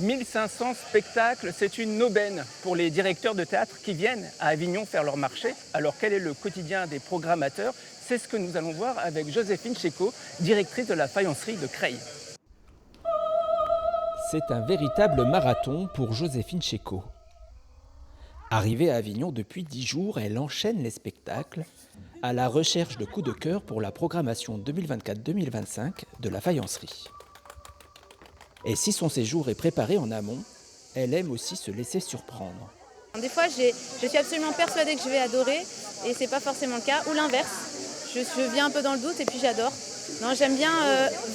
1500 spectacles, c'est une aubaine pour les directeurs de théâtre qui viennent à Avignon faire leur marché. Alors quel est le quotidien des programmateurs? C'est ce que nous allons voir avec Joséphine Chéco, directrice de la faïencerie de Creil. C'est un véritable marathon pour Joséphine Chéco. Arrivée à Avignon depuis 10 jours, elle enchaîne les spectacles à la recherche de coups de cœur pour la programmation 2024-2025 de la faïencerie. Et si son séjour est préparé en amont, elle aime aussi se laisser surprendre. Des fois, je suis absolument persuadée que je vais adorer et c'est pas forcément le cas, ou l'inverse. Je viens un peu dans le doute et puis j'adore. Non, j'aime bien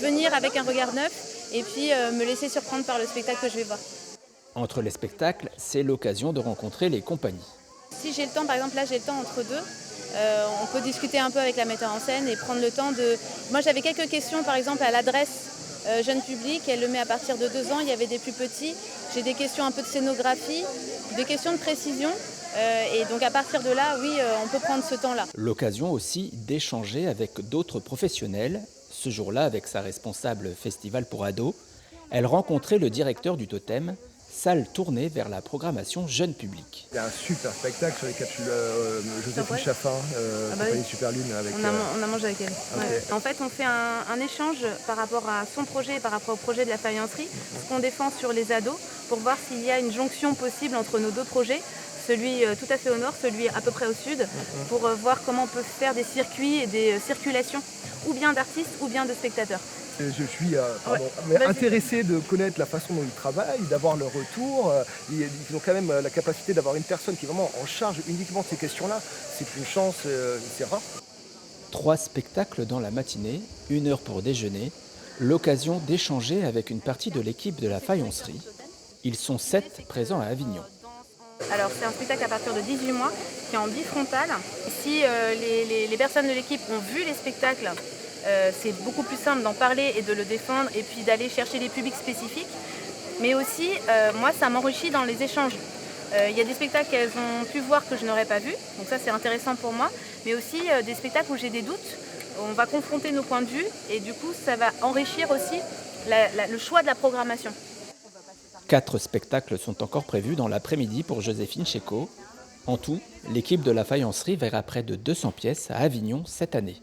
venir avec un regard neuf et puis me laisser surprendre par le spectacle que je vais voir. Entre les spectacles, c'est l'occasion de rencontrer les compagnies. Si j'ai le temps, par exemple là j'ai le temps entre deux, on peut discuter un peu avec la metteur en scène et prendre le temps de... Moi j'avais quelques questions par exemple à l'adresse jeune public, elle le met à partir de 2 ans, il y avait des plus petits. J'ai des questions un peu de scénographie, des questions de précision. Et donc à partir de là, oui, on peut prendre ce temps-là. L'occasion aussi d'échanger avec d'autres professionnels. Ce jour-là, avec sa responsable festival pour ados, elle rencontrait le directeur du Totem, salle tournée vers la programmation jeune public. Il y a un super spectacle sur les capsules Joséphine Chaffin, compagnie Superlune. Avec, on a mangé avec elle. Okay. Ouais. En fait, on fait un échange par rapport à son projet et par rapport au projet de la faïencerie, ce qu'on défend sur les ados, pour voir s'il y a une jonction possible entre nos deux projets, celui tout à fait au nord, celui à peu près au sud, pour voir comment on peut faire des circuits et des circulations, ou bien d'artistes ou bien de spectateurs. Je suis intéressé de connaître la façon dont ils travaillent, d'avoir leur retour. Ils ont quand même la capacité d'avoir une personne qui est vraiment en charge uniquement de ces questions-là. C'est une chance, c'est rare. 3 spectacles dans la matinée, 1 heure pour déjeuner, l'occasion d'échanger avec une partie de l'équipe de la faïencerie. Ils sont 7 présents à Avignon. Alors c'est un spectacle à partir de 18 mois qui est en bifrontal. Si les personnes de l'équipe ont vu les spectacles, c'est beaucoup plus simple d'en parler et de le défendre et puis d'aller chercher des publics spécifiques. Mais aussi, moi, ça m'enrichit dans les échanges. Il y a des spectacles qu'elles ont pu voir que je n'aurais pas vus, donc ça c'est intéressant pour moi. Mais aussi des spectacles où j'ai des doutes, on va confronter nos points de vue et du coup ça va enrichir aussi le choix de la programmation. 4 spectacles sont encore prévus dans l'après-midi pour Joséphine Chéco. En tout, l'équipe de la faïencerie verra près de 200 pièces à Avignon cette année.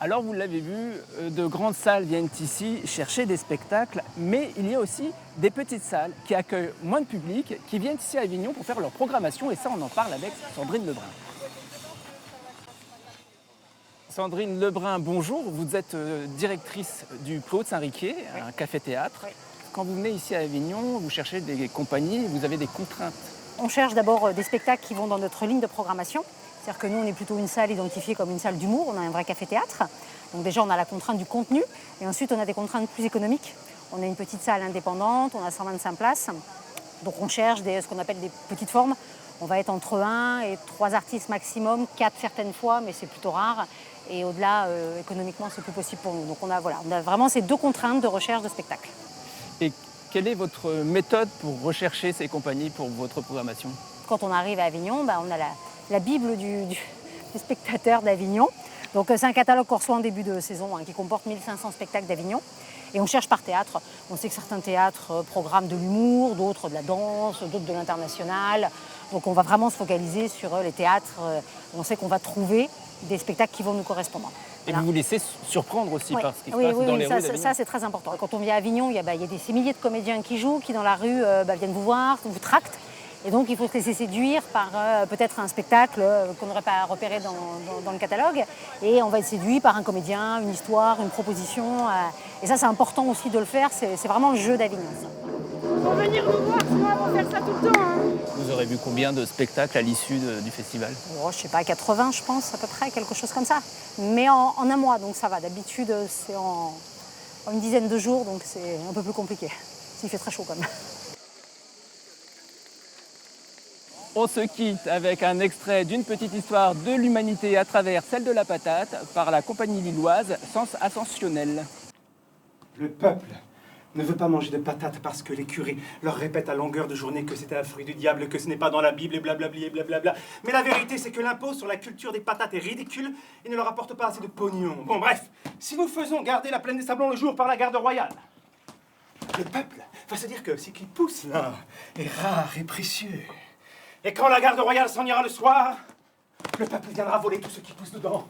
Alors vous l'avez vu, de grandes salles viennent ici chercher des spectacles, mais il y a aussi des petites salles qui accueillent moins de public, qui viennent ici à Avignon pour faire leur programmation, et ça on en parle avec Sandrine Lebrun. Sandrine Lebrun, bonjour, vous êtes directrice du Préau de Saint-Riquier, un café-théâtre. Oui. Quand vous venez ici à Avignon, vous cherchez des compagnies, vous avez des contraintes. On cherche d'abord des spectacles qui vont dans notre ligne de programmation. C'est-à-dire que nous, on est plutôt une salle identifiée comme une salle d'humour, on a un vrai café-théâtre. Donc déjà, on a la contrainte du contenu, et ensuite, on a des contraintes plus économiques. On a une petite salle indépendante, on a 125 places. Donc on cherche ce qu'on appelle des petites formes. On va être entre 1 et 3 artistes maximum, 4 certaines fois, mais c'est plutôt rare. Et au-delà, économiquement, c'est plus possible pour nous. Donc on a vraiment ces 2 contraintes de recherche de spectacle. Et quelle est votre méthode pour rechercher ces compagnies pour votre programmation? Quand on arrive à Avignon, on a la Bible du spectateur d'Avignon. Donc c'est un catalogue qu'on reçoit en début de saison qui comporte 1500 spectacles d'Avignon. Et on cherche par théâtre. On sait que certains théâtres programment de l'humour, d'autres de la danse, d'autres de l'international. Donc on va vraiment se focaliser sur les théâtres. On sait qu'on va trouver des spectacles qui vont nous correspondre. Et vous vous laissez surprendre aussi par ce qui se passe dans les rues d'Avignon. Ça c'est très important. Quand on vient à Avignon, il y a ces milliers de comédiens qui jouent, qui dans la rue viennent vous voir, vous tractent. Et donc, il faut se laisser séduire par peut-être un spectacle qu'on n'aurait pas repéré dans le catalogue. Et on va être séduit par un comédien, une histoire, une proposition. Et ça, c'est important aussi de le faire. C'est vraiment le jeu d'Avignon. Pour venir nous voir, sinon on va faire ça tout le temps. Vous aurez vu combien de spectacles à l'issue du festival? Je ne sais pas, 80, je pense, à peu près, quelque chose comme ça. Mais en un mois, donc ça va. D'habitude, c'est en une dizaine de jours, donc c'est un peu plus compliqué. S'il fait très chaud, quand même. On se quitte avec un extrait d'une petite histoire de l'humanité à travers celle de la patate par la compagnie lilloise Sens Ascensionnel. Le peuple ne veut pas manger de patates parce que les curés leur répètent à longueur de journée que c'est un fruit du diable, que ce n'est pas dans la Bible et blablabli et blablabla. Mais la vérité, c'est que l'impôt sur la culture des patates est ridicule et ne leur apporte pas assez de pognon. Bon, bref, si nous faisons garder la plaine des Sablons le jour par la garde royale, Le peuple va se dire que ce qui pousse là est rare et précieux. Et quand la garde royale s'en ira le soir, le peuple viendra voler tout ce qui pousse dedans.